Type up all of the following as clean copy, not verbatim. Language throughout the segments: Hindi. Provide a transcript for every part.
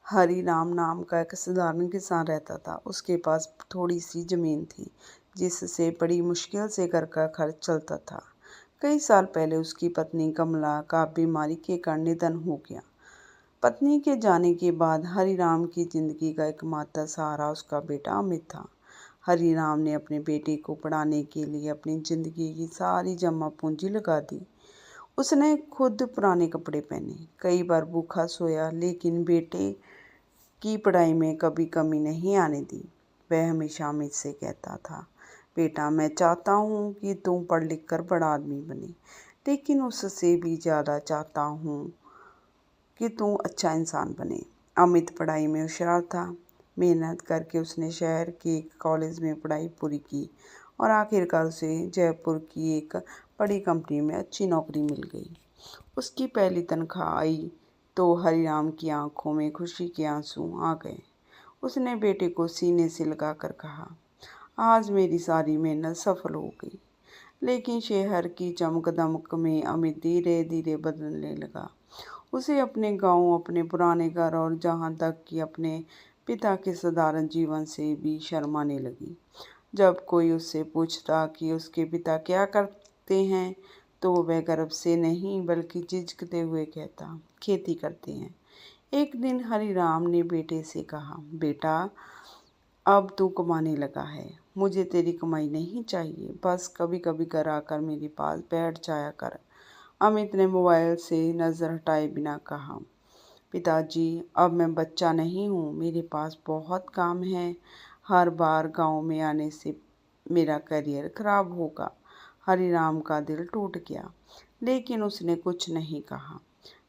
हरिराम नाम का एक साधारण किसान रहता था। उसके पास थोड़ी सी जमीन थी, जिससे बड़ी मुश्किल से घर का खर्च चलता था। कई साल पहले उसकी पत्नी कमला का बीमारी के कारण निधन हो गया। पत्नी के जाने के बाद हरिराम की जिंदगी का एकमात्र सहारा उसका बेटा अमित था। हरिराम ने अपने बेटे को पढ़ाने के लिए अपनी जिंदगी की सारी जमा पूंजी लगा दी। उसने खुद पुराने कपड़े पहने, कई बार भूखा सोया, लेकिन बेटे की पढ़ाई में कभी कमी नहीं आने दी। वह हमेशा अमित से कहता था, बेटा मैं चाहता हूँ कि तुम पढ़ लिख कर बड़ा आदमी बने, लेकिन उससे भी ज़्यादा चाहता हूँ कि तू अच्छा इंसान बने। अमित पढ़ाई में होशियार था। मेहनत करके उसने शहर के एक कॉलेज में पढ़ाई पूरी की और आखिरकार उसे जयपुर की एक बड़ी कंपनी में अच्छी नौकरी मिल गई। उसकी पहली तनख्वाह आई तो हरिराम की आंखों में खुशी के आंसू आ गए। उसने बेटे को सीने से लगाकर कहा, आज मेरी सारी मेहनत सफल हो गई। लेकिन शहर की चमक दमक में अमित धीरे धीरे बदलने लगा। उसे अपने गांव, अपने पुराने घर और जहां तक कि अपने पिता के साधारण जीवन से भी शर्म आने लगी। जब कोई उससे पूछता कि उसके पिता क्या करते हैं, तो वह गर्व से नहीं बल्कि झिझकते हुए कहता, खेती करते हैं। एक दिन हरिराम ने बेटे से कहा, बेटा अब तू कमाने लगा है, मुझे तेरी कमाई नहीं चाहिए, बस कभी कभी घर आकर मेरे पास बैठ जाया कर। अमित ने मोबाइल से नज़र हटाए बिना कहा, पिताजी अब मैं बच्चा नहीं हूँ, मेरे पास बहुत काम है। हर बार गांव में आने से मेरा करियर खराब होगा। हरिराम का दिल टूट गया, लेकिन उसने कुछ नहीं कहा।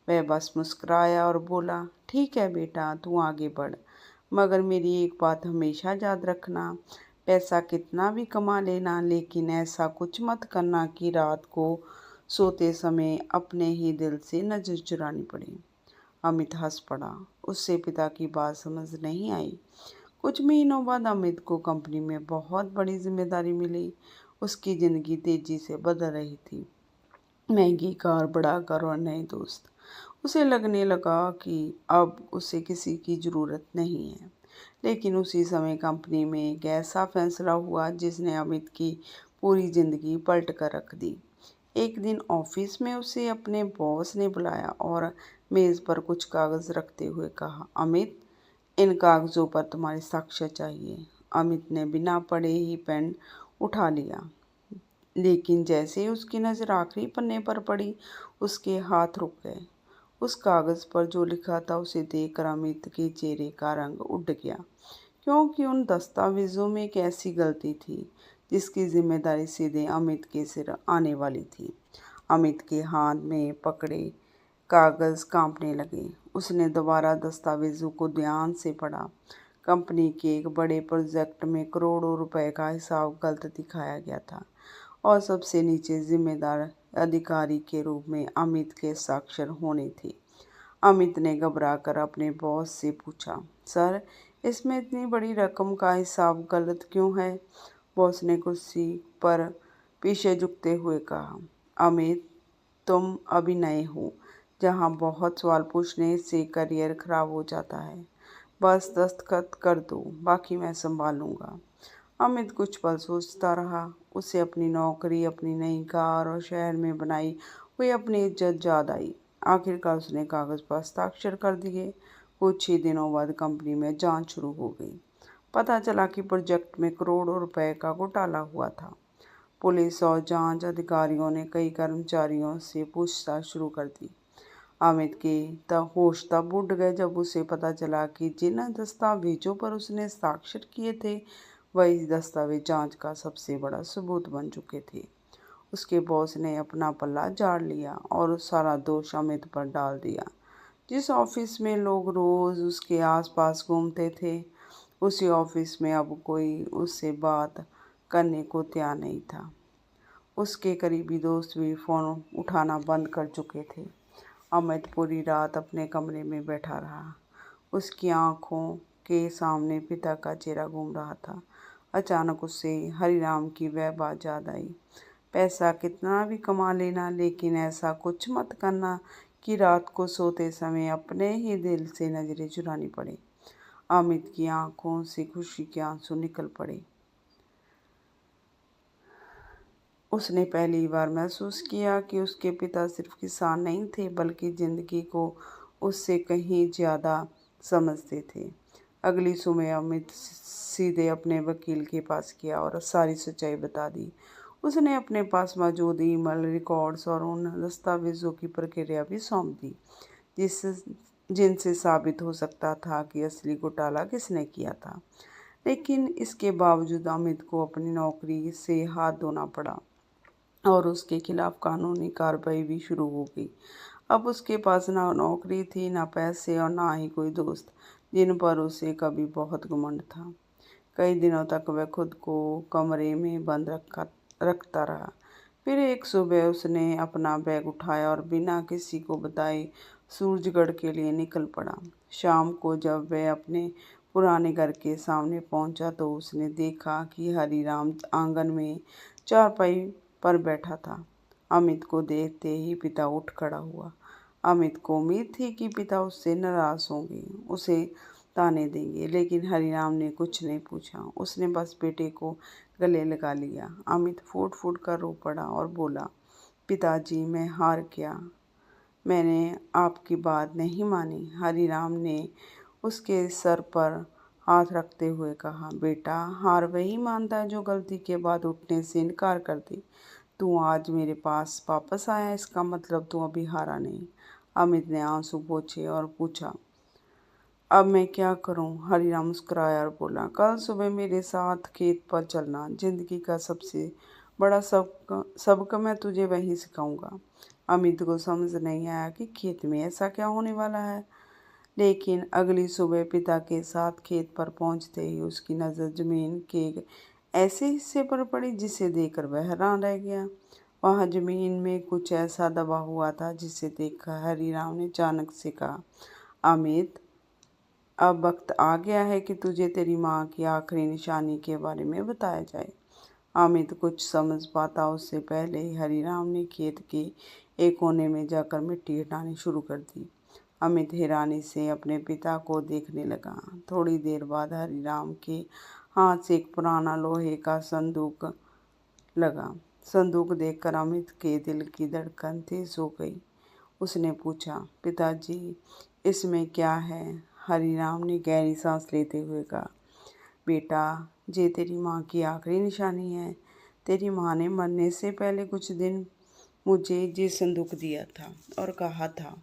वह बस मुस्कुराया और बोला, ठीक है बेटा, तू आगे बढ़, मगर मेरी एक बात हमेशा याद रखना, पैसा कितना भी कमा लेना, लेकिन ऐसा कुछ मत करना कि रात को सोते समय अपने ही दिल से नजर चुरानी पड़े। अमित हंस पड़ा। उससे पिता की बात समझ नहीं आई। कुछ महीनों बाद अमित को कंपनी में बहुत बड़ी जिम्मेदारी मिली। उसकी जिंदगी तेजी से बदल रही थी। महंगी कार, बड़ा घर और नए दोस्त। उसे लगने लगा कि अब उसे किसी की ज़रूरत नहीं है। लेकिन उसी समय कंपनी में एक ऐसा फैसला हुआ जिसने अमित की पूरी ज़िंदगी पलट कर रख दी। एक दिन ऑफिस में उसे अपने बॉस ने बुलाया और मेज़ पर कुछ कागज़ रखते हुए कहा, अमित इन कागज़ों पर तुम्हारे साक्ष्य चाहिए। अमित ने बिना पढ़े ही पेन उठा लिया, लेकिन जैसे ही उसकी नज़र आखिरी पन्ने पर पड़ी, उसके हाथ रुक गए। उस कागज़ पर जो लिखा था उसे देखकर अमित के चेहरे का रंग उड़ गया, क्योंकि उन दस्तावेज़ों में एक ऐसी गलती थी जिसकी जिम्मेदारी सीधे अमित के सिर आने वाली थी। अमित के हाथ में पकड़े कागज़ कांपने लगे। उसने दोबारा दस्तावेज़ों को ध्यान से पढ़ा। कंपनी के एक बड़े प्रोजेक्ट में करोड़ों रुपए का हिसाब गलत दिखाया गया था और सबसे नीचे जिम्मेदार अधिकारी के रूप में अमित के साक्षर होने थे। अमित ने घबराकर अपने बॉस से पूछा, सर इसमें इतनी बड़ी रकम का हिसाब गलत क्यों है? बॉस ने कुर्सी पर पीछे झुकते हुए कहा, अमित तुम अभी नए हो, जहाँ बहुत सवाल पूछने से करियर खराब हो जाता है। बस दस्तखत कर दो, बाकी मैं संभालूंगा। अमित कुछ पल सोचता रहा। उसे अपनी नौकरी, अपनी नई कार और शहर में बनाई हुई अपनी इज्जत याद आई। आखिरकार उसने कागज़ पर हस्ताक्षर कर दिए। कुछ ही दिनों बाद कंपनी में जांच शुरू हो गई। पता चला कि प्रोजेक्ट में करोड़ों रुपए का घोटाला हुआ था। पुलिस और जांच अधिकारियों ने कई कर्मचारियों से पूछताछ शुरू कर दी। अमित के होश तब उड़ गए जब उसे पता चला कि जिन दस्तावेजों पर उसने हस्ताक्षर किए थे, वही दस्तावेज जांच का सबसे बड़ा सबूत बन चुके थे। उसके बॉस ने अपना पल्ला झाड़ लिया और सारा दोष अमित पर डाल दिया। जिस ऑफिस में लोग रोज उसके आसपास घूमते थे, उसी ऑफिस में अब कोई उससे बात करने को तैयार नहीं था। उसके करीबी दोस्त भी फ़ोन उठाना बंद कर चुके थे। अमित पूरी रात अपने कमरे में बैठा रहा। उसकी आंखों के सामने पिता का चेहरा घूम रहा था। अचानक उसे हरिराम की वह बात याद आई, पैसा कितना भी कमा लेना, लेकिन ऐसा कुछ मत करना कि रात को सोते समय अपने ही दिल से नजरें चुरानी पड़े। अमित की आंखों से खुशी के आंसू निकल पड़े। उसने पहली बार महसूस किया कि उसके पिता सिर्फ किसान नहीं थे, बल्कि जिंदगी को उससे कहीं ज़्यादा समझते थे। अगली सुबह अमित सीधे अपने वकील के पास गया और सारी सच्चाई बता दी। उसने अपने पास मौजूद ईमेल रिकॉर्ड्स और उन दस्तावेजों की प्रक्रिया भी सौंप दी जिस जिनसे साबित हो सकता था कि असली घोटाला किसने किया था। लेकिन इसके बावजूद अमित को अपनी नौकरी से हाथ धोना पड़ा और उसके खिलाफ कानूनी कार्रवाई भी शुरू हो गई। अब उसके पास ना नौकरी थी, ना पैसे और ना ही कोई दोस्त जिन पर उसे कभी बहुत घमंड था। कई दिनों तक वह खुद को कमरे में बंद रखता रहा। फिर एक सुबह उसने अपना बैग उठाया और बिना किसी को बताए सूरजगढ़ के लिए निकल पड़ा। शाम को जब वह अपने पुराने घर के सामने पहुंचा तो उसने देखा कि हरीराम आंगन में चारपाई पर बैठा था। अमित को देखते ही पिता उठ खड़ा हुआ। अमित को उम्मीद थी कि पिता उससे नाराज होंगे, उसे ताने देंगे, लेकिन हरिराम ने कुछ नहीं पूछा। उसने बस बेटे को गले लगा लिया। अमित फूट फूट कर रो पड़ा और बोला, पिताजी मैं हार गया, मैंने आपकी बात नहीं मानी। हरिराम ने उसके सर पर हाथ रखते हुए कहा, बेटा हार वही मानता है जो गलती के बाद उठने से इनकार कर दे। तू आज मेरे पास वापस आया, इसका मतलब तू अभी हारा नहीं। अमित ने आंसू पोंछे और पूछा, अब मैं क्या करूं? हरिराम मुस्कुराया और बोला, कल सुबह मेरे साथ खेत पर चलना। जिंदगी का सबसे बड़ा सबक मैं तुझे वहीं सिखाऊंगा। अमित को समझ नहीं आया कि खेत में ऐसा क्या होने वाला है, लेकिन अगली सुबह पिता के साथ खेत पर पहुंचते ही उसकी नज़र जमीन के ऐसे हिस्से पर पड़ी जिसे देखकर वह हैरान रह गया। वहां जमीन में कुछ ऐसा दबा हुआ था जिसे देखकर हरिराम ने अचानक से कहा, अमित अब वक्त आ गया है कि तुझे तेरी माँ की आखिरी निशानी के बारे में बताया जाए। अमित कुछ समझ पाता उससे पहले ही हरिराम ने खेत के एक कोने में जाकर मिट्टी हटानी शुरू कर दी। अमित हैरानी से अपने पिता को देखने लगा। थोड़ी देर बाद हरिराम के हाथ से एक पुराना लोहे का संदूक लगा। संदूक देखकर अमित के दिल की धड़कन तेज हो गई। उसने पूछा, पिताजी इसमें क्या है? हरिराम ने गहरी सांस लेते हुए कहा, बेटा ये तेरी माँ की आखिरी निशानी है। तेरी माँ ने मरने से पहले कुछ दिन मुझे ये संदूक दिया था और कहा था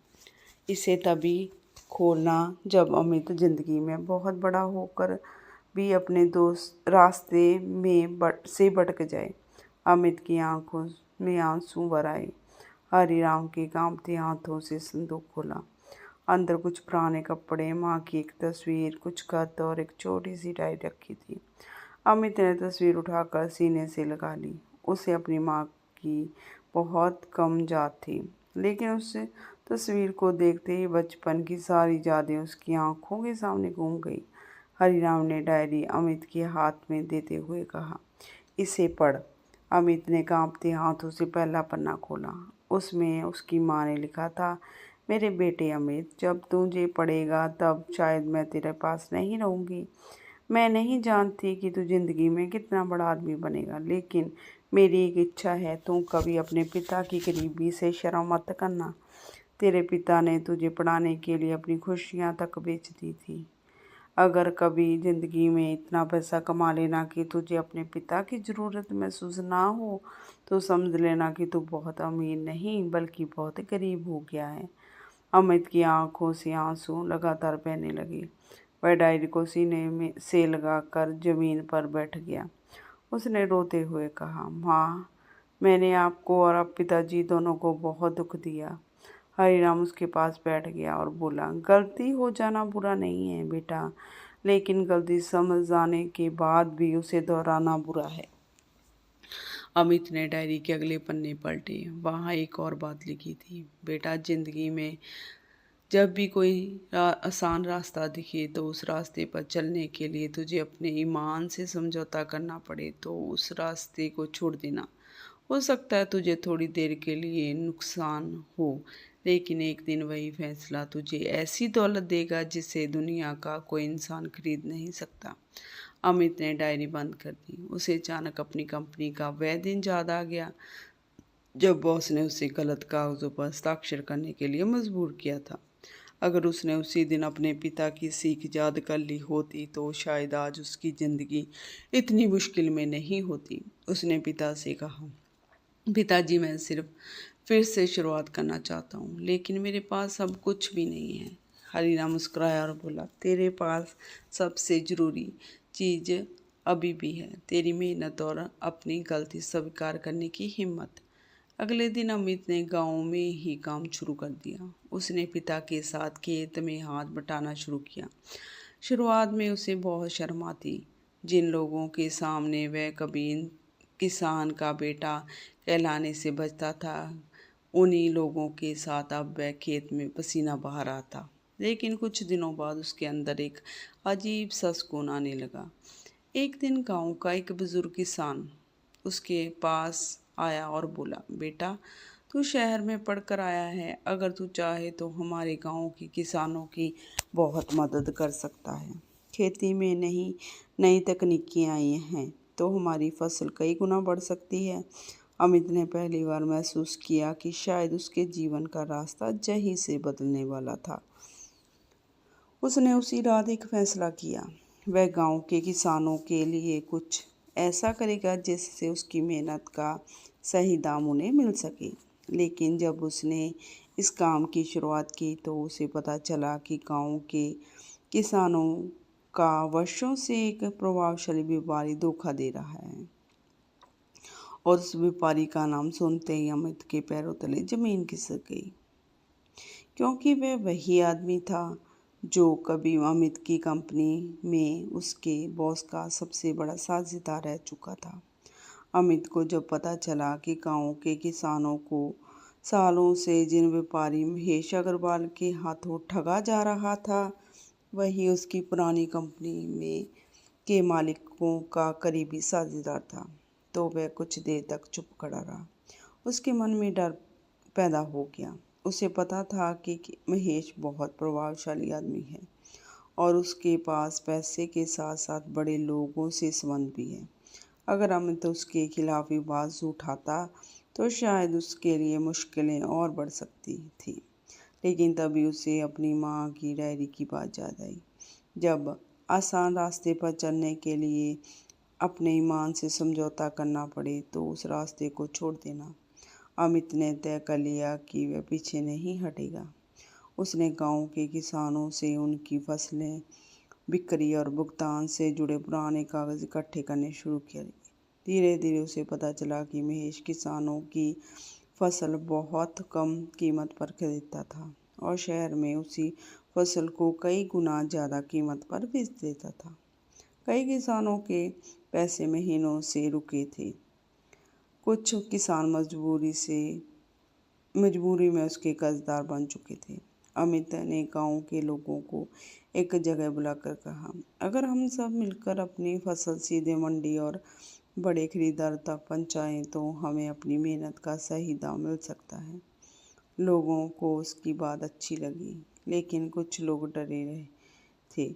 इसे तभी खोलना जब अमित जिंदगी में बहुत बड़ा होकर भी अपने दोस्त रास्ते में भटक जाए। अमित की आंखों में आंसू भर आए। हरिराम के कांपते हाथों से संदूक खोला। अंदर कुछ पुराने कपड़े, माँ की एक तस्वीर, कुछ खत और एक छोटी सी डायरी रखी थी। अमित ने तस्वीर उठाकर सीने से लगा ली। उसे अपनी माँ की बहुत कम याद थी, लेकिन उस तस्वीर को देखते ही बचपन की सारी यादें उसकी आंखों के सामने घूम गई। हरिराम ने डायरी अमित के हाथ में देते हुए कहा, इसे पढ़। अमित ने कांपते हाथों से पहला पन्ना खोला। उसमें उसकी माँ ने लिखा था, मेरे बेटे अमित, जब तू ये पढ़ेगा तब शायद मैं तेरे पास नहीं रहूँगी। मैं नहीं जानती कि तू जिंदगी में कितना बड़ा आदमी बनेगा, लेकिन मेरी एक इच्छा है, तू कभी अपने पिता की गरीबी से शर्म मत करना। तेरे पिता ने तुझे पढ़ाने के लिए अपनी खुशियाँ तक बेच दी थी। अगर कभी ज़िंदगी में इतना पैसा कमा लेना कि तुझे अपने पिता की ज़रूरत महसूस ना हो, तो समझ लेना कि तू बहुत अमीर नहीं बल्कि बहुत गरीब हो गया है। अमित की आंखों से आंसू लगातार बहने लगे। वह डायरी को सीने में से लगाकर जमीन पर बैठ गया। उसने रोते हुए कहा, माँ, मैंने आपको और अब पिताजी दोनों को बहुत दुख दिया। हरिराम उसके पास बैठ गया और बोला, गलती हो जाना बुरा नहीं है बेटा, लेकिन गलती समझ जाने के बाद भी उसे दोहराना बुरा है। अमित ने डायरी के अगले पन्ने पलटे। वहाँ एक और बात लिखी थी, बेटा जिंदगी में जब भी कोई आसान रास्ता दिखे तो उस रास्ते पर चलने के लिए तुझे अपने ईमान से समझौता करना पड़े तो उस रास्ते को छोड़ देना। हो सकता है तुझे थोड़ी देर के लिए नुकसान हो, लेकिन एक दिन वही फैसला तुझे ऐसी दौलत देगा जिसे दुनिया का कोई इंसान खरीद नहीं सकता। अमित ने डायरी बंद कर दी। उसे अचानक अपनी कंपनी का वह दिन याद आ गया जब बॉस ने उसे गलत कागजों पर हस्ताक्षर करने के लिए मजबूर किया था। अगर उसने उसी दिन अपने पिता की सीख याद कर ली होती तो शायद आज उसकी ज़िंदगी इतनी मुश्किल में नहीं होती। उसने पिता से कहा, पिताजी, मैं सिर्फ फिर से शुरुआत करना चाहता हूँ, लेकिन मेरे पास अब कुछ भी नहीं है। हरीना मुस्कुराया और बोला, तेरे पास सबसे ज़रूरी चीज़ अभी भी है, तेरी मेहनत और अपनी गलती स्वीकार करने की हिम्मत। अगले दिन अमित ने गांव में ही काम शुरू कर दिया। उसने पिता के साथ खेत में हाथ बटाना शुरू किया। शुरुआत में उसे बहुत शर्म आती। जिन लोगों के सामने वह कभी किसान का बेटा कहलाने से बचता था, उन्हीं लोगों के साथ अब वह खेत में पसीना बहा रहा था। लेकिन कुछ दिनों बाद उसके अंदर एक अजीब सा सुकून आने लगा। एक दिन गांव का एक बुजुर्ग किसान उसके पास आया और बोला, बेटा, तू शहर में पढ़कर आया है, अगर तू चाहे तो हमारे गांव के किसानों की बहुत मदद कर सकता है। खेती में नई नई तकनीकें आई हैं तो हमारी फसल कई गुना बढ़ सकती है। अमित ने पहली बार महसूस किया कि शायद उसके जीवन का रास्ता यहीं से बदलने वाला था। उसने उसी रात एक फैसला किया। वह गांव के किसानों के लिए कुछ ऐसा करेगा जिससे उसकी मेहनत का सही दाम उन्हें मिल सके। लेकिन जब उसने इस काम की शुरुआत की तो उसे पता चला कि गांव के किसानों का वर्षों से एक प्रभावशाली व्यापारी धोखा दे रहा है। और उस व्यापारी का नाम सुनते ही अमित के पैरों तले जमीन खिसक गई, क्योंकि वह वही आदमी था जो कभी अमित की कंपनी में उसके बॉस का सबसे बड़ा साझेदार रह चुका था। अमित को जब पता चला कि गांव के किसानों को सालों से जिन व्यापारी महेश अग्रवाल के हाथों ठगा जा रहा था, वही उसकी पुरानी कंपनी में के मालिकों का करीबी साझेदार था, तो वह कुछ देर तक चुप खड़ा रहा। उसके मन में डर पैदा हो गया। उसे पता था कि महेश बहुत प्रभावशाली आदमी है और उसके पास पैसे के साथ साथ बड़े लोगों से संबंध भी है। अगर अमित उसके खिलाफ आवाज़ उठाता तो शायद उसके लिए मुश्किलें और बढ़ सकती थी। लेकिन तभी उसे अपनी माँ की डायरी की बात याद आई। जब आसान रास्ते पर चलने के लिए अपने ईमान से समझौता करना पड़े तो उस रास्ते को छोड़ देना। अमित ने तय कर लिया कि वह पीछे नहीं हटेगा। उसने गांव के किसानों से उनकी फसलें बिक्री और भुगतान से जुड़े पुराने कागज इकट्ठे करने शुरू किए। धीरे धीरे उसे पता चला कि महेश किसानों की फसल बहुत कम कीमत पर खरीदता था और शहर में उसी फसल को कई गुना ज़्यादा कीमत पर बेच देता था। कई किसानों के पैसे महीनों से रुके थे। कुछ किसान मजबूरी में उसके कर्जदार बन चुके थे। अमित ने गांव के लोगों को एक जगह बुलाकर कहा, अगर हम सब मिलकर अपनी फसल सीधे मंडी और बड़े खरीदार तक पहुंचाएं तो हमें अपनी मेहनत का सही दाम मिल सकता है। लोगों को उसकी बात अच्छी लगी, लेकिन कुछ लोग डरे रहे थे।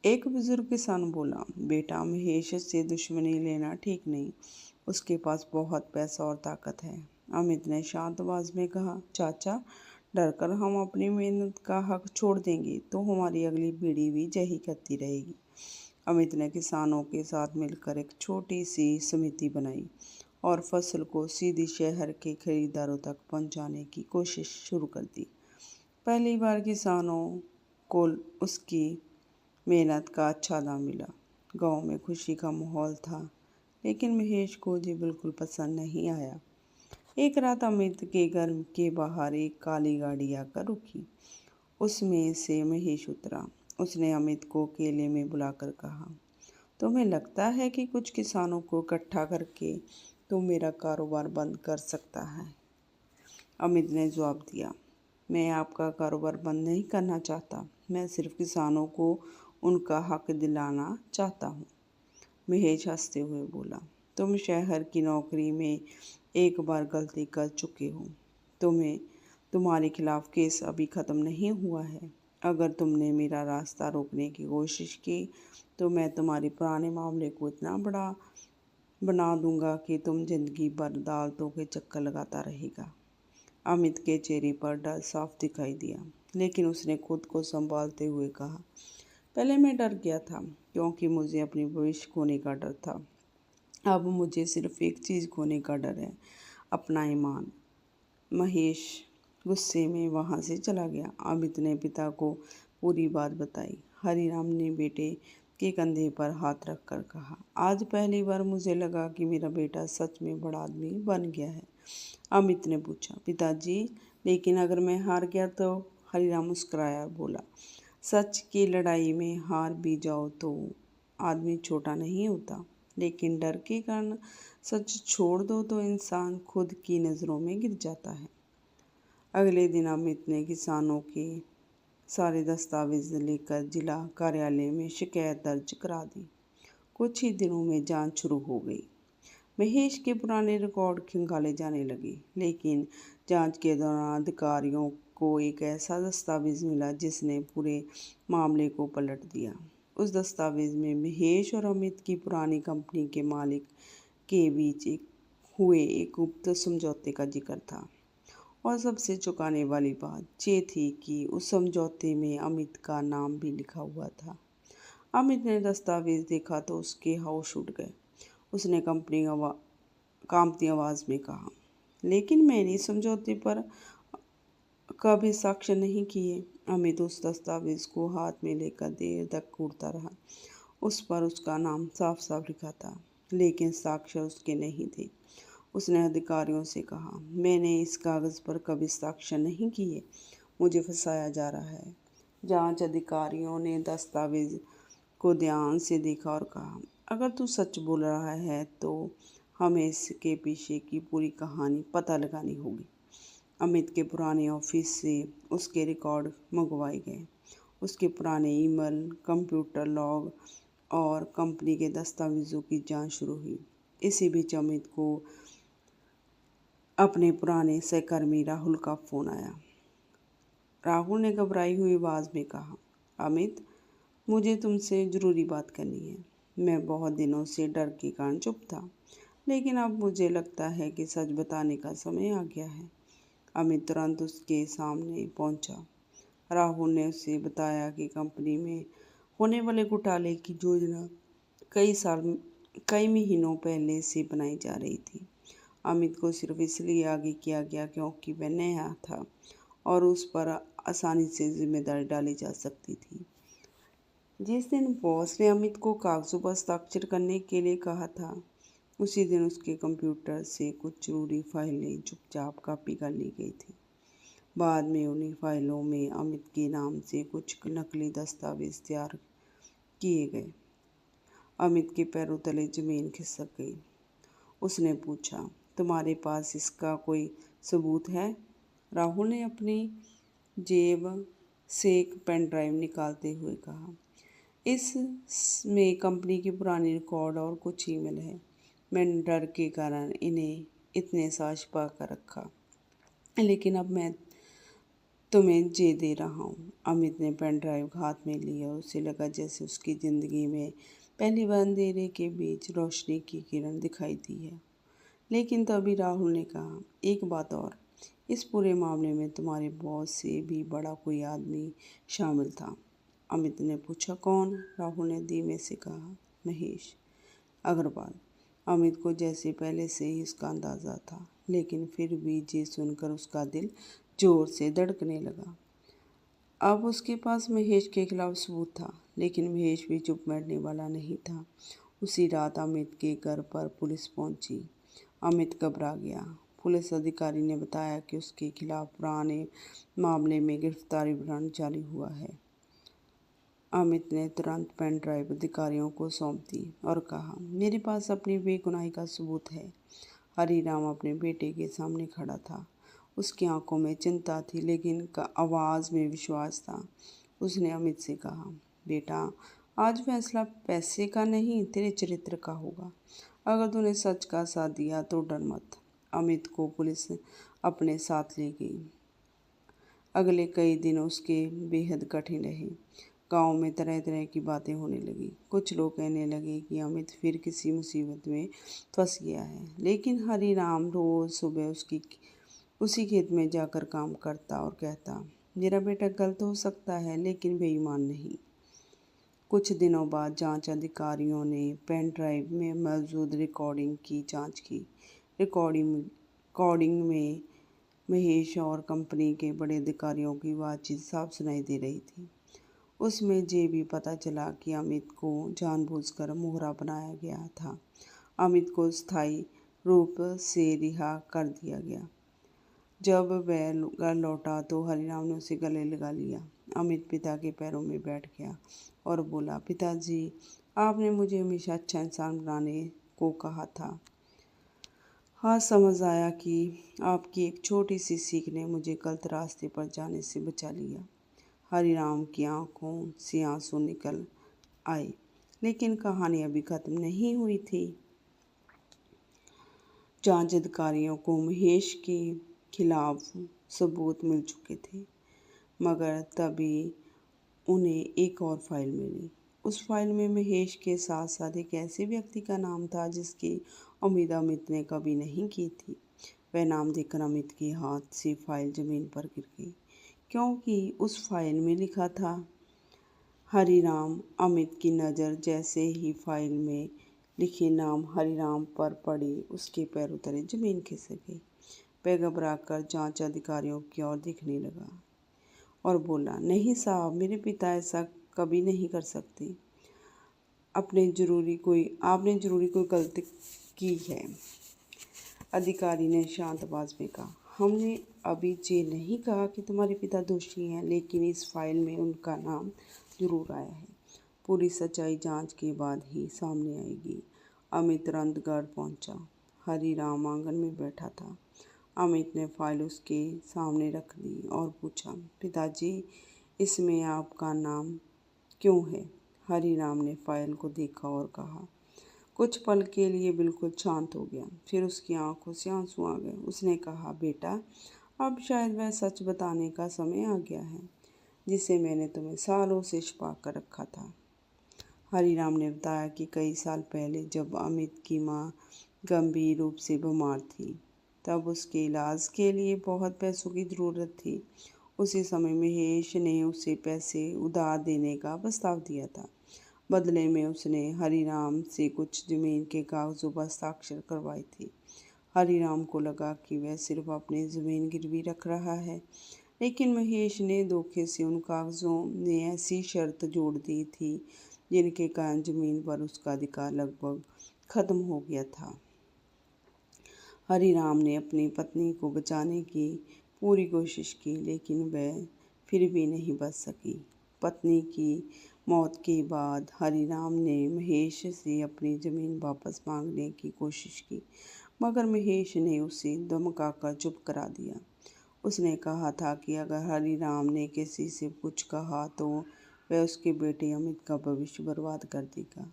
एक बुजुर्ग किसान बोला, बेटा, महेश से दुश्मनी लेना ठीक नहीं, उसके पास बहुत पैसा और ताकत है। अमित ने शांत आवाज में कहा, चाचा, डरकर हम अपनी मेहनत का हक छोड़ देंगे तो हमारी अगली पीढ़ी भी यही करती रहेगी। अमित ने किसानों के साथ मिलकर एक छोटी सी समिति बनाई और फसल को सीधी शहर के खरीदारों तक पहुंचाने की कोशिश शुरू कर दी। पहली बार किसानों को उसकी मेहनत का अच्छा दाम मिला। गांव में खुशी का माहौल था, लेकिन महेश को ये बिल्कुल पसंद नहीं आया। एक रात अमित के घर के बाहर एक काली गाड़ी आकर रुकी। उसमें से महेश उतरा। उसने अमित को अकेले में बुलाकर कहा, तुम्हें लगता है कि कुछ किसानों को इकट्ठा करके तुम मेरा कारोबार बंद कर सकता है? अमित ने जवाब दिया, मैं आपका कारोबार बंद नहीं करना चाहता, मैं सिर्फ किसानों को उनका हक दिलाना चाहता हूँ। महेश हंसते हुए बोला, तुम शहर की नौकरी में एक बार गलती कर चुके हो, तुम्हारे खिलाफ केस अभी ख़त्म नहीं हुआ है। अगर तुमने मेरा रास्ता रोकने की कोशिश की तो मैं तुम्हारे पुराने मामले को इतना बड़ा बना दूंगा कि तुम जिंदगी भर अदालतों के चक्कर लगाता रहेगा। अमित के चेहरे पर डर साफ दिखाई दिया, लेकिन उसने खुद को संभालते हुए कहा, पहले मैं डर गया था क्योंकि मुझे अपने भविष्य खोने का डर था। अब मुझे सिर्फ एक चीज़ खोने का डर है, अपना ईमान। महेश गुस्से में वहाँ से चला गया। अमित ने पिता को पूरी बात बताई। हरिराम ने बेटे के कंधे पर हाथ रखकर कहा, आज पहली बार मुझे लगा कि मेरा बेटा सच में बड़ा आदमी बन गया है। अमित ने पूछा, पिताजी लेकिन अगर मैं हार गया तो? हरिराम मुस्कुराया और बोला, सच की लड़ाई में हार भी जाओ तो आदमी छोटा नहीं होता, लेकिन डर के कारण सच छोड़ दो तो इंसान खुद की नज़रों में गिर जाता है। अगले दिन अमित ने किसानों के सारे दस्तावेज लेकर जिला कार्यालय में शिकायत दर्ज करा दी। कुछ ही दिनों में जांच शुरू हो गई। महेश के पुराने रिकॉर्ड खंगाले जाने लगे, लेकिन जांच के दौरान अधिकारियों को एक ऐसा दस्तावेज मिला जिसने पूरे मामले को पलट दिया। उस दस्तावेज में महेश और अमित की पुरानी कंपनी के मालिक के बीच हुए एक गुप्त समझौते का जिक्र था। और सबसे चौंकाने वाली बात ये थी कि उस समझौते में अमित का नाम भी लिखा हुआ था। अमित ने दस्तावेज देखा तो उसके होश उड़ गए। उसने कांपती आवाज़ में कहा, लेकिन मैंने इस समझौते पर कभी साक्ष्य नहीं किए। अमित उस दस्तावेज को हाथ में लेकर देर तक घूरता रहा। उस पर उसका नाम साफ साफ लिखा था, लेकिन साक्ष्य उसके नहीं थे। उसने अधिकारियों से कहा, मैंने इस कागज़ पर कभी साक्ष्य नहीं किए, मुझे फंसाया जा रहा है। जांच अधिकारियों ने दस्तावेज को ध्यान से देखा और कहा, अगर तू सच बोल रहा है तो हमें इसके पीछे की पूरी कहानी पता लगानी होगी। अमित के पुराने ऑफिस से उसके रिकॉर्ड मंगवाए गए। उसके पुराने ईमेल, कंप्यूटर लॉग और कंपनी के दस्तावेज़ों की जांच शुरू हुई। इसी बीच अमित को अपने पुराने सहकर्मी राहुल का फ़ोन आया। राहुल ने घबराई हुई आवाज़ में कहा, अमित, मुझे तुमसे ज़रूरी बात करनी है। मैं बहुत दिनों से डर के कारण चुप था, लेकिन अब मुझे लगता है कि सच बताने का समय आ गया है। अमित तुरंत उसके सामने पहुंचा। राहुल ने उसे बताया कि कंपनी में होने वाले घोटाले की योजना कई महीनों पहले से बनाई जा रही थी। अमित को सिर्फ इसलिए आगे किया गया क्योंकि वह नया था और उस पर आसानी से जिम्मेदारी डाली जा सकती थी। जिस दिन बॉस ने अमित को कागजों पर हस्ताक्षर करने के लिए कहा था, उसी दिन उसके कंप्यूटर से कुछ जरूरी फाइलें चुपचाप कॉपी कर ली गई थी। बाद में उन्हीं फाइलों में अमित के नाम से कुछ नकली दस्तावेज तैयार किए गए। अमित के पैरों तले जमीन खिसक गई। उसने पूछा, तुम्हारे पास इसका कोई सबूत है? राहुल ने अपनी जेब से एक पेन ड्राइव निकालते हुए कहा, इसमें कंपनी की पुरानी रिकॉर्ड और कुछ ईमेल है। मैंने डर के कारण इन्हें इतने साल छिपा कर रखा, लेकिन अब मैं तुम्हें ये दे रहा हूँ। अमित ने पेन ड्राइव हाथ में लिया और उसे लगा जैसे उसकी ज़िंदगी में पहली बार अंधेरे के बीच रोशनी की किरण दिखाई दी है। लेकिन तभी राहुल ने कहा, एक बात और, इस पूरे मामले में तुम्हारे बॉस से भी बड़ा कोई आदमी शामिल था। अमित ने पूछा, कौन? राहुल ने धीमे से कहा, महेश अग्रवाल। अमित को जैसे पहले से ही उसका अंदाज़ा था, लेकिन फिर भी ये सुनकर उसका दिल जोर से धड़कने लगा। अब उसके पास महेश के खिलाफ सबूत था, लेकिन महेश भी चुप बैठने वाला नहीं था। उसी रात अमित के घर पर पुलिस पहुंची। अमित घबरा गया। पुलिस अधिकारी ने बताया कि उसके खिलाफ पुराने मामले में गिरफ्तारी वारंट जारी हुआ है। अमित ने तुरंत पेन ड्राइव अधिकारियों को सौंप दी और कहा, मेरे पास अपनी बेगुनाही का सबूत है। हरिराम अपने बेटे के सामने खड़ा था। उसकी आंखों में चिंता थी, लेकिन आवाज़ में विश्वास था। उसने अमित से कहा, बेटा, आज फैसला पैसे का नहीं, तेरे चरित्र का होगा। अगर तूने सच का साथ दिया तो डर मत। अमित को पुलिस अपने साथ ले गई। अगले कई दिन उसके बेहद कठिन रहे। गांव में तरह तरह की बातें होने लगी। कुछ लोग कहने लगे कि अमित फिर किसी मुसीबत में फंस गया है, लेकिन हरिराम रोज सुबह उसी खेत में जाकर काम करता और कहता, मेरा बेटा गलत हो सकता है लेकिन बेईमान नहीं। कुछ दिनों बाद जांच अधिकारियों ने पेन ड्राइव में मौजूद रिकॉर्डिंग की जांच की। रिकॉर्डिंग में महेश और कंपनी के बड़े अधिकारियों की बातचीत साफ सुनाई दे रही थी। उसमें ये भी पता चला कि अमित को जानबूझकर मोहरा बनाया गया था। अमित को स्थायी रूप से रिहा कर दिया गया। जब वह घर लौटा तो हरिराम ने उसे गले लगा लिया। अमित पिता के पैरों में बैठ गया और बोला, पिताजी, आपने मुझे हमेशा अच्छा इंसान बनाने को कहा था। आज समझ आया कि आपकी एक छोटी सी सीख ने मुझे गलत रास्ते पर जाने से बचा लिया। हरिराम की आंखों से आंसू निकल आए, लेकिन कहानी अभी खत्म नहीं हुई थी। जांच अधिकारियों को महेश के खिलाफ सबूत मिल चुके थे, मगर तभी उन्हें एक और फाइल मिली। उस फाइल में महेश के साथ साथ एक ऐसे व्यक्ति का नाम था जिसकी उम्मीद अमित ने कभी नहीं की थी। वह नाम देखकर अमित के हाथ से फाइल जमीन पर गिर गई, क्योंकि उस फाइल में लिखा था हरिराम। अमित की नज़र जैसे ही फाइल में लिखे नाम हरिराम पर पड़ी, उसके पैरों तले जमीन खिसक गई। वह घबराकर जांच अधिकारियों की ओर देखने लगा और बोला, नहीं साहब, मेरे पिता ऐसा कभी नहीं कर सकते। आपने जरूरी कोई गलती की है। अधिकारी ने शांत आवाज में कहा, हमने अभी ये नहीं कहा कि तुम्हारे पिता दोषी हैं, लेकिन इस फाइल में उनका नाम जरूर आया है। पूरी सच्चाई जांच के बाद ही सामने आएगी। अमित तुरंत घर पहुंचा। हरिराम आंगन में बैठा था। अमित ने फाइल उसके सामने रख दी और पूछा, पिताजी, इसमें आपका नाम क्यों है? हरिराम ने फाइल को देखा और कहा। कुछ पल के लिए बिल्कुल शांत हो गया, फिर उसकी आंखों से आंसू आ गए। उसने कहा, बेटा, अब शायद वह सच बताने का समय आ गया है जिसे मैंने तुम्हें सालों से छिपा कर रखा था। हरिराम ने बताया कि कई साल पहले जब अमित की माँ गंभीर रूप से बीमार थी, तब उसके इलाज के लिए बहुत पैसों की ज़रूरत थी। उसी समय महेश ने उसे पैसे उधार देने का प्रस्ताव दिया था। बदले में उसने हरिराम से कुछ ज़मीन के कागज़ों पर हस्ताक्षर करवाए थे। हरिराम को लगा कि वह सिर्फ अपनी ज़मीन गिरवी रख रहा है, लेकिन महेश ने धोखे से उन कागज़ों में ऐसी शर्त जोड़ दी थी जिनके कारण ज़मीन पर उसका अधिकार लगभग खत्म हो गया था। हरिराम ने अपनी पत्नी को बचाने की पूरी कोशिश की, लेकिन वह फिर भी नहीं बच सकी। पत्नी की मौत के बाद हरिराम ने महेश से अपनी ज़मीन वापस मांगने की कोशिश की, मगर महेश ने उसे धमकाकर चुप करा दिया। उसने कहा था कि अगर हरिराम ने किसी से कुछ कहा तो वह उसके बेटे अमित का भविष्य बर्बाद कर देगा।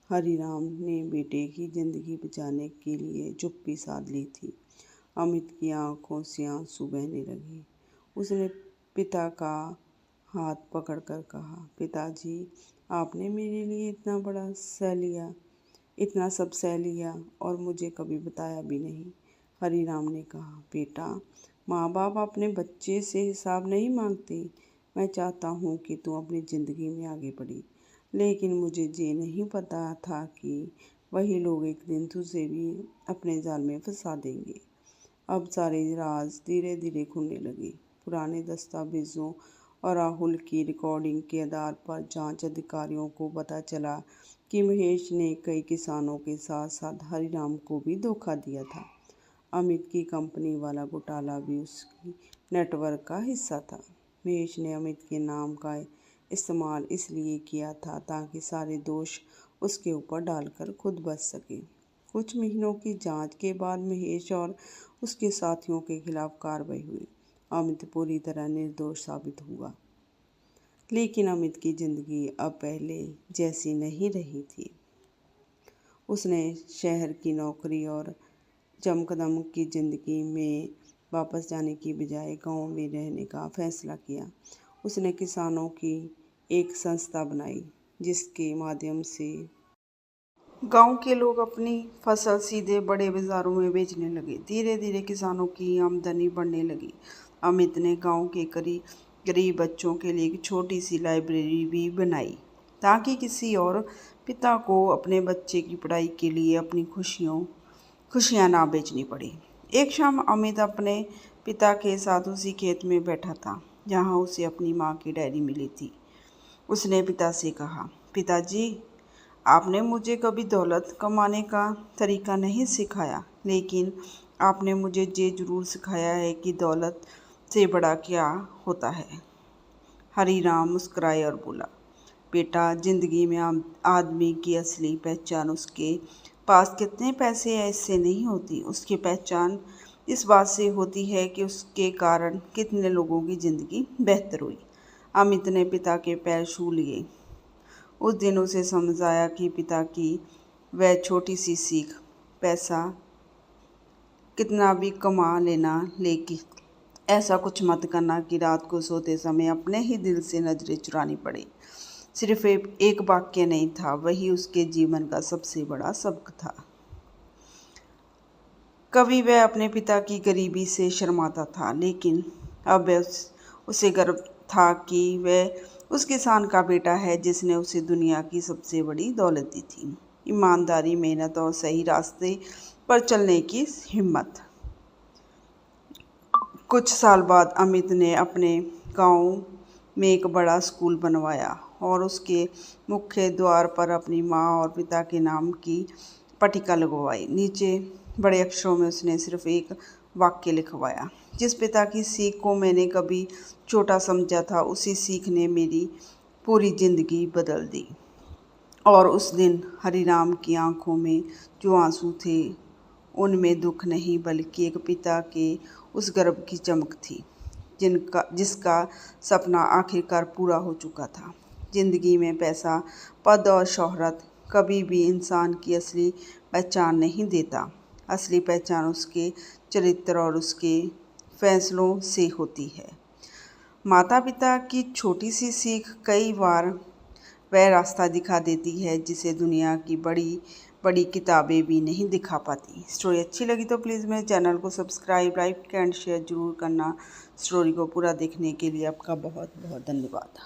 हरिराम ने बेटे की जिंदगी बचाने के लिए चुप्पी साध ली थी। अमित की आंखों से आंसू बहने लगे। उसने पिता का हाथ पकड़कर कहा, पिताजी, आपने मेरे लिए इतना सब सह लिया और मुझे कभी बताया भी नहीं। हरिराम ने कहा, बेटा, माँ बाप अपने बच्चे से हिसाब नहीं मांगते। मैं चाहता हूँ कि तू अपनी ज़िंदगी में आगे बढ़े, लेकिन मुझे ये नहीं पता था कि वही लोग एक दिन तुझे भी अपने जाल में फंसा देंगे। अब सारे राज धीरे धीरे खुलने लगे। पुराने दस्तावेज़ों और राहुल की रिकॉर्डिंग के आधार पर जांच अधिकारियों को पता चला कि महेश ने कई किसानों के साथ साथ हरिराम को भी धोखा दिया था। अमित की कंपनी वाला घोटाला भी उसकी नेटवर्क का हिस्सा था। महेश ने अमित के नाम का इस्तेमाल इसलिए किया था ताकि सारे दोष उसके ऊपर डालकर खुद बच सके। कुछ महीनों की जांच के बाद महेश और उसके साथियों के खिलाफ कार्रवाई हुई। अमित पूरी तरह निर्दोष साबित हुआ, लेकिन अमित की ज़िंदगी अब पहले जैसी नहीं रही थी। उसने शहर की नौकरी और जमकदम की ज़िंदगी में वापस जाने की बजाय गांव में रहने का फैसला किया। उसने किसानों की एक संस्था बनाई जिसके माध्यम से गांव के लोग अपनी फसल सीधे बड़े बाजारों में बेचने लगे। धीरे धीरे किसानों की आमदनी बढ़ने लगी। अमित ने गांव के गरीब बच्चों के लिए एक छोटी सी लाइब्रेरी भी बनाई ताकि किसी और पिता को अपने बच्चे की पढ़ाई के लिए अपनी खुशियां ना बेचनी पड़ी। एक शाम अमित अपने पिता के साथ उसी खेत में बैठा था जहां उसे अपनी माँ की डायरी मिली थी। उसने पिता से कहा, पिताजी, आपने मुझे कभी दौलत कमाने का तरीका नहीं सिखाया, लेकिन आपने मुझे ये जरूर सिखाया है कि दौलत से बड़ा क्या होता है। हरीराम मुस्कुराया और बोला, बेटा, जिंदगी में आदमी की असली पहचान उसके पास कितने पैसे हैं इससे नहीं होती। उसकी पहचान इस बात से होती है कि उसके कारण कितने लोगों की ज़िंदगी बेहतर हुई। अमित ने पिता के पैर छू लिए। उस दिन उसे समझ आया कि पिता की वह छोटी सी सीख, पैसा कितना भी कमा लेना, लेकिन ऐसा कुछ मत करना कि रात को सोते समय अपने ही दिल से नजरें चुरानी पड़े, सिर्फ एक वाक्य नहीं था, वही उसके जीवन का सबसे बड़ा सबक था। कभी वह अपने पिता की गरीबी से शर्माता था, लेकिन अब उसे गर्व था कि वह उस किसान का बेटा है जिसने उसे दुनिया की सबसे बड़ी दौलत दी थी, ईमानदारी, मेहनत और सही रास्ते पर चलने की हिम्मत। कुछ साल बाद अमित ने अपने गांव में एक बड़ा स्कूल बनवाया और उसके मुख्य द्वार पर अपनी माँ और पिता के नाम की पट्टिका लगवाई। नीचे बड़े अक्षरों में उसने सिर्फ एक वाक्य लिखवाया, जिस पिता की सीख को मैंने कभी छोटा समझा था, उसी सीख ने मेरी पूरी जिंदगी बदल दी। और उस दिन हरिराम की आंखों में जो आंसू थे, उनमें दुख नहीं बल्कि एक पिता के उस गर्व की चमक थी जिसका सपना आखिरकार पूरा हो चुका था। जिंदगी में पैसा, पद और शोहरत कभी भी इंसान की असली पहचान नहीं देता। असली पहचान उसके चरित्र और उसके फैसलों से होती है। माता पिता की छोटी सी सीख कई बार वह रास्ता दिखा देती है जिसे दुनिया की बड़ी बड़ी किताबें भी नहीं दिखा पाती। स्टोरी अच्छी लगी तो प्लीज़ मेरे चैनल को सब्सक्राइब, लाइक एंड शेयर ज़रूर करना। स्टोरी को पूरा देखने के लिए आपका बहुत बहुत धन्यवाद।